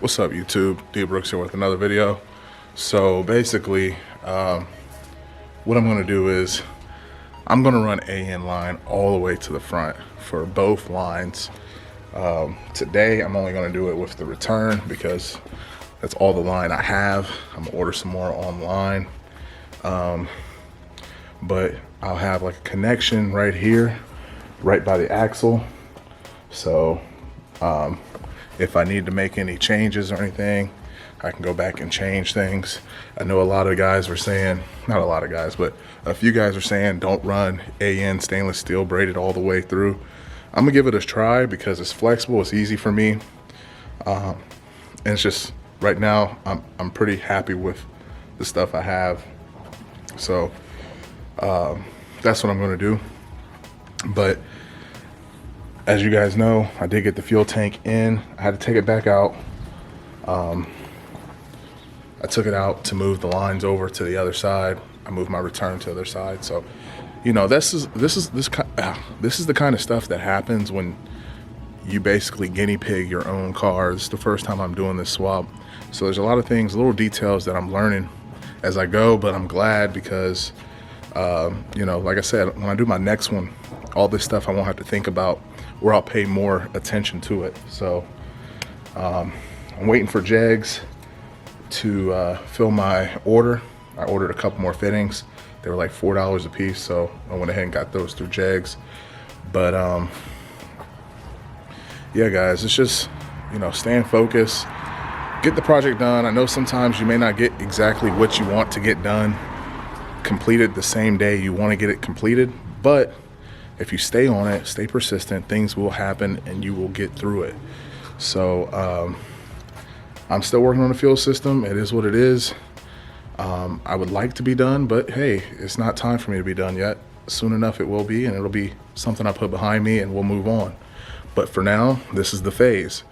What's up, YouTube? D Brooks here with another video. So basically, what I'm going to do is I'm going to run AN line all the way to the front for both lines. Today, I'm only going to do it with the return because that's all the line I have. I'm going to order some more online. But I'll have like a connection right here, right by the axle. So if I need to make any changes or anything, I can go back and change things. I know a lot of guys were saying, not a lot of guys, but a few guys are saying don't run AN stainless steel braided all the way through. I'm gonna give it a try because it's flexible, it's easy for me. And it's just, right now, I'm pretty happy with the stuff I have. So that's what I'm gonna do. But as you guys know, I did get the fuel tank in. I had to take it back out. I took it out to move the lines over to the other side. I moved my return to the other side. So, you know, this is the kind of stuff that happens when you basically guinea pig your own car. This is the first time I'm doing this swap. So there's a lot of things, little details that I'm learning as I go, but I'm glad because, you know, like I said, when I do my next one, all this stuff I won't have to think about, or I'll pay more attention to it. So I'm waiting for Jegs to fill my order. I ordered a couple more fittings. They were like $4 a piece, so I went ahead and got those through Jegs. But yeah, guys, it's just, you know, staying focused, get the project done. I know sometimes you may not get exactly what you want to get done completed the same day you want to get it completed, but if you stay on it, stay persistent, things will happen and you will get through it. So I'm still working on the fuel system. It is what it is. I would like to be done, but hey, it's not time for me to be done yet. Soon enough it will be, and it'll be something I put behind me and we'll move on. But for now, this is the phase.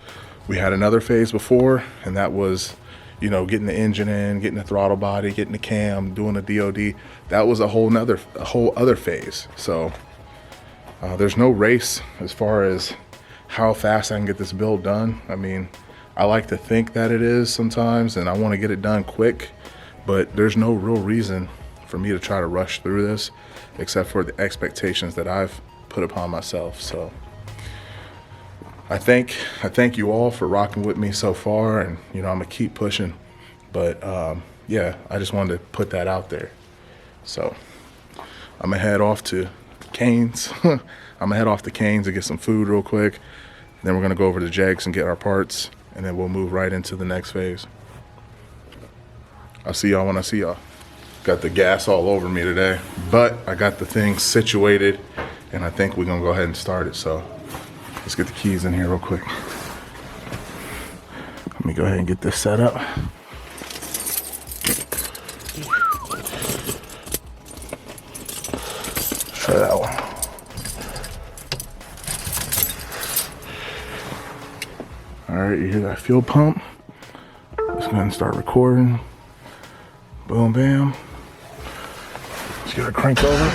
We had another phase before, and that was, you know, getting the engine in, getting the throttle body, getting the cam, doing the DOD. That was a whole other phase. So there's no race as far as how fast I can get this build done. I mean, I like to think that it is sometimes, and I want to get it done quick, but there's no real reason for me to try to rush through this, except for the expectations that I've put upon myself. So I thank you all for rocking with me so far, and you know, I'm gonna keep pushing. But yeah, I just wanted to put that out there. So I'm gonna head off to Cane's. I'm gonna head off to Cane's and get some food real quick. Then we're gonna go over to Jegs and get our parts, and then we'll move right into the next phase. I'll see y'all when I see y'all. Got the gas all over me today, but I got the thing situated, and I think we're gonna go ahead and start it. So let's get the keys in here real quick. Let me go ahead and get this set up. Try that one. All right, you hear that fuel pump? Let's go ahead and start recording. Boom, bam. Let's get our crank over.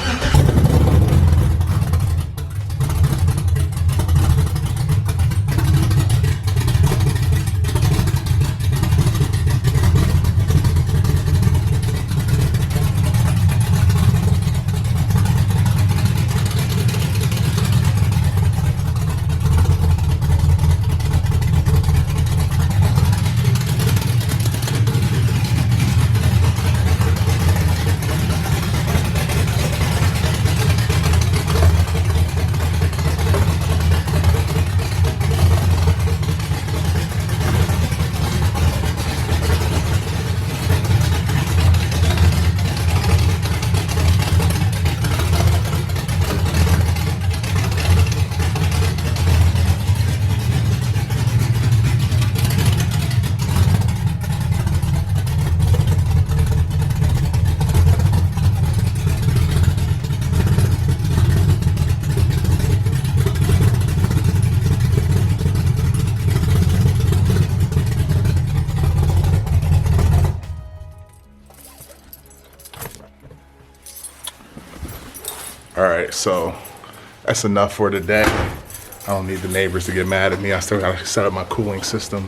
All right, so that's enough for today. I don't need the neighbors to get mad at me. I still gotta set up my cooling system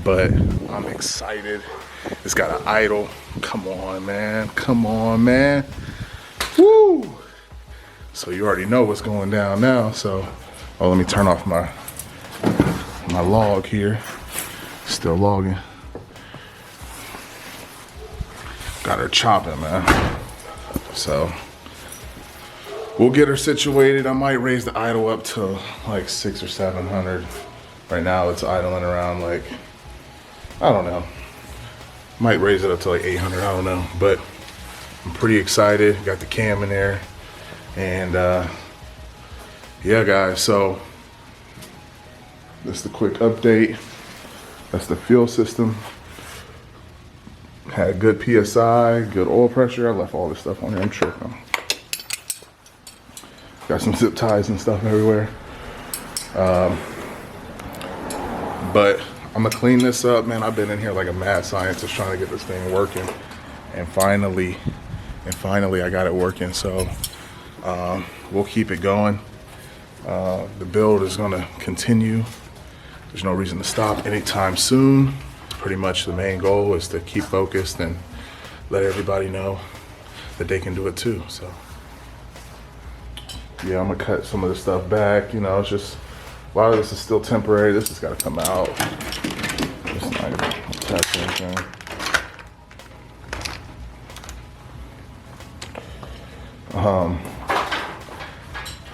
but I'm excited. It's got an idle. Come on, man. Come on, man. Woo! So you already know what's going down now. So, oh, let me turn off my log here. Still logging. Got her chopping, man. So we'll get her situated. I might raise the idle up to like 600 or 700. Right now it's idling around like, I don't know. Might raise it up to like 800, I don't know. But I'm pretty excited. Got the cam in there. And yeah, guys, so this is the quick update. That's the fuel system. Had good PSI, good oil pressure. I left all this stuff on here, I'm tripping. Got some zip ties and stuff everywhere. But I'm gonna clean this up, man. I've been in here like a mad scientist trying to get this thing working. And finally I got it working. So we'll keep it going. The build is gonna continue. There's no reason to stop anytime soon. Pretty much the main goal is to keep focused and let everybody know that they can do it too. So yeah, I'm gonna cut some of this stuff back. You know, it's just, a lot of this is still temporary. This has gotta come out. It's not gonna touch anything.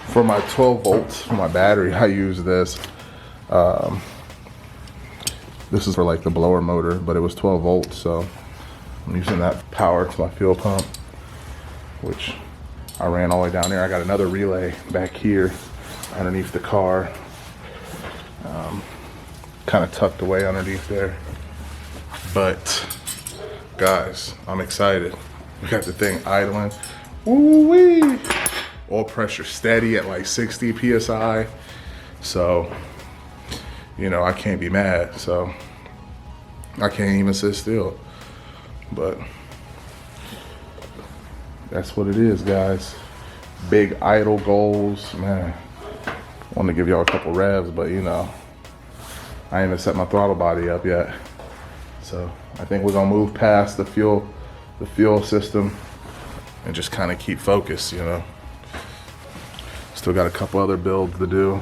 For my 12 volts for my battery, I use this. This is for like the blower motor, but it was 12 volts, so I'm using that power to my fuel pump, which I ran all the way down there. I got another relay back here underneath the car, kind of tucked away underneath there. But guys, I'm excited. We got the thing idling. Woo-wee! Oil pressure steady at like 60 PSI. So, you know, I can't be mad. So I can't even sit still. But that's what it is, guys. Big idle goals, man. I want to give y'all a couple revs, but you know, I ain't even set my throttle body up yet. So I think we're gonna move past the fuel system and just kind of keep focused, you know. Still got a couple other builds to do.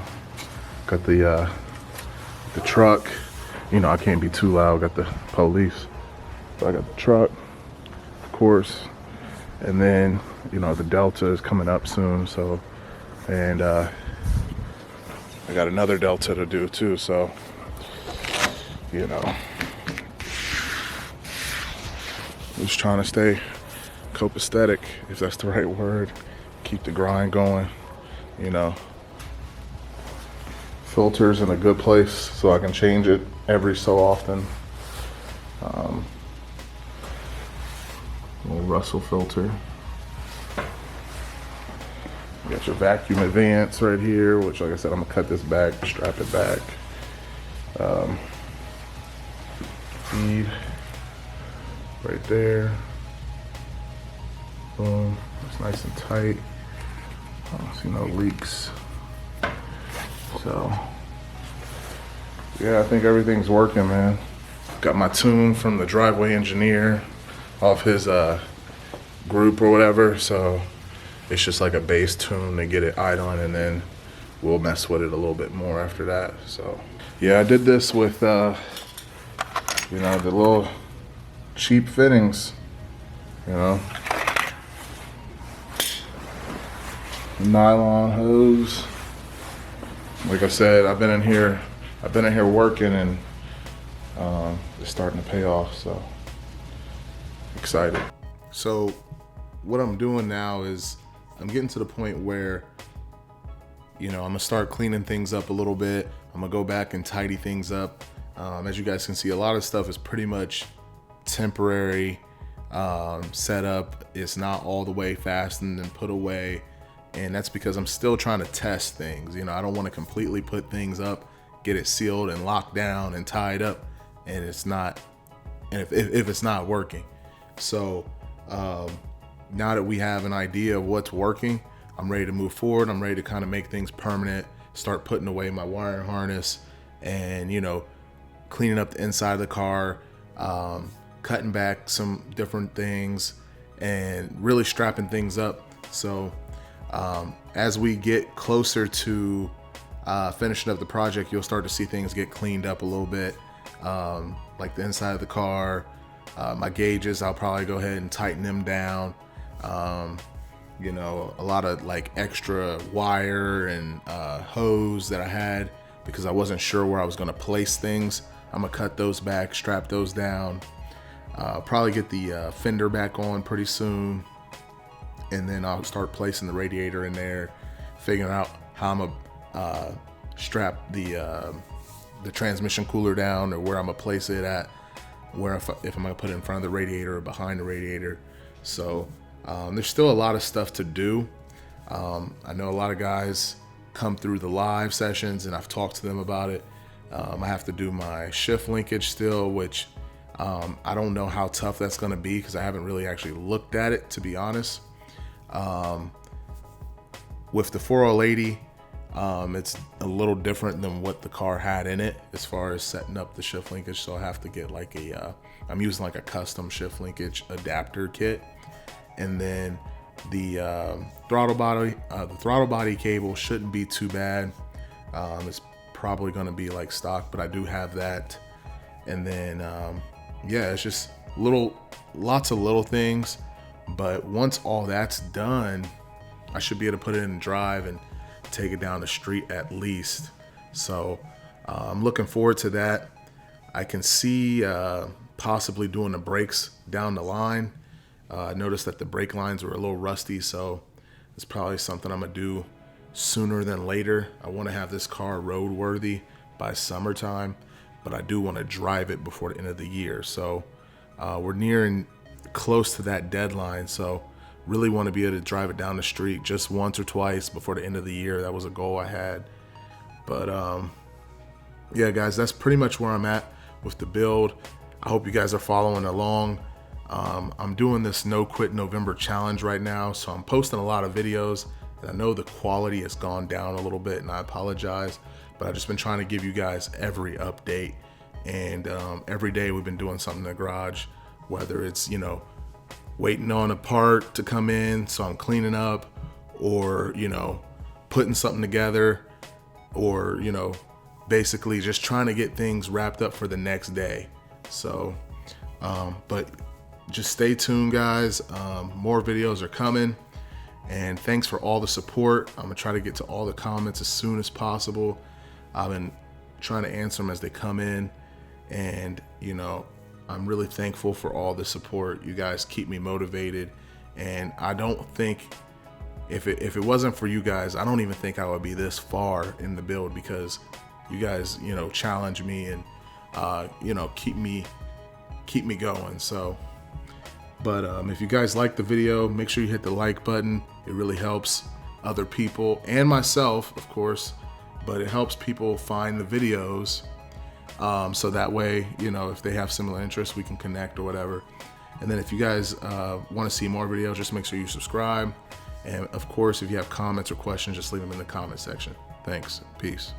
Got the truck. You know, I can't be too loud. Got the police. So I got the truck, of course. And then, you know, the Delta is coming up soon. So, and I got another Delta to do too. So, you know, just trying to stay copacetic, if that's the right word. Keep the grind going, you know. Filters in a good place so I can change it every so often. Little Russell filter. You got your vacuum advance right here, which, like I said, I'm gonna cut this back, strap it back. Feed right there. Boom. It's nice and tight. I don't see no leaks. So yeah, I think everything's working, man. Got my tune from the driveway engineer off his group or whatever. So it's just like a base tune to get it idling, and then we'll mess with it a little bit more after that. So yeah, I did this with you know, the little cheap fittings, you know. Nylon hose. Like I said, I've been in here working, and it's starting to pay off, so excited. So what I'm doing now is I'm getting to the point where, you know, I'm gonna start cleaning things up a little bit. I'm gonna go back and tidy things up. As you guys can see, a lot of stuff is pretty much temporary setup. It's not all the way fastened and put away. And that's because I'm still trying to test things. You know, I don't want to completely put things up, get it sealed and locked down and tied up, and it's not, and if it's not working. So now that we have an idea of what's working, I'm ready to move forward. I'm ready to kind of make things permanent, start putting away my wiring harness, and, you know, cleaning up the inside of the car, cutting back some different things, and really strapping things up. So as we get closer to finishing up the project, you'll start to see things get cleaned up a little bit, like the inside of the car. My gauges, I'll probably go ahead and tighten them down. You know, a lot of like extra wire and hose that I had because I wasn't sure where I was going to place things. I'm gonna cut those back, strap those down, probably get the fender back on pretty soon, and then I'll start placing the radiator in there, figuring out how I'm gonna strap the transmission cooler down, or where I'm gonna place it at, where if I'm gonna put it in front of the radiator or behind the radiator. So there's still a lot of stuff to do. I know a lot of guys come through the live sessions, and I've talked to them about it. I have to do my shift linkage still, which I don't know how tough that's going to be because I haven't really actually looked at it, to be honest. With the 4080, it's a little different than what the car had in it as far as setting up the shift linkage. So I have to get like I'm using like a custom shift linkage adapter kit, and then the throttle body cable shouldn't be too bad. It's probably going to be like stock, but I do have that. And then yeah, it's just lots of little things, but once all that's done, I should be able to put it in drive and take it down the street at least. So I'm looking forward to that. I can see possibly doing the brakes down the line. I noticed that the brake lines were a little rusty, so it's probably something I'm gonna do sooner than later. I want to have this car roadworthy by summertime, but I do want to drive it before the end of the year. So we're nearing close to that deadline. So really want to be able to drive it down the street just once or twice before the end of the year. That was a goal I had. But yeah, guys, that's pretty much where I'm at with the build. I hope you guys are following along. I'm doing this No Quit November challenge right now, so I'm posting a lot of videos, and I know the quality has gone down a little bit, and I apologize, but I've just been trying to give you guys every update. And every day we've been doing something in the garage, whether it's, you know, waiting on a part to come in, so I'm cleaning up, or, you know, putting something together, or, you know, basically just trying to get things wrapped up for the next day. So but just stay tuned, guys. More videos are coming, and thanks for all the support. I'm gonna try to get to all the comments as soon as possible. I've been trying to answer them as they come in, and you know, I'm really thankful for all the support. You guys keep me motivated, and I don't think if it wasn't for you guys, I don't even think I would be this far in the build, because you guys, you know, challenge me and you know, keep me going. So but if you guys like the video, make sure you hit the like button. It really helps other people and myself, of course, but it helps people find the videos, so that way, you know, if they have similar interests, we can connect or whatever. And then if you guys want to see more videos, just make sure you subscribe. And of course, if you have comments or questions, just leave them in the comment section. Thanks. Peace.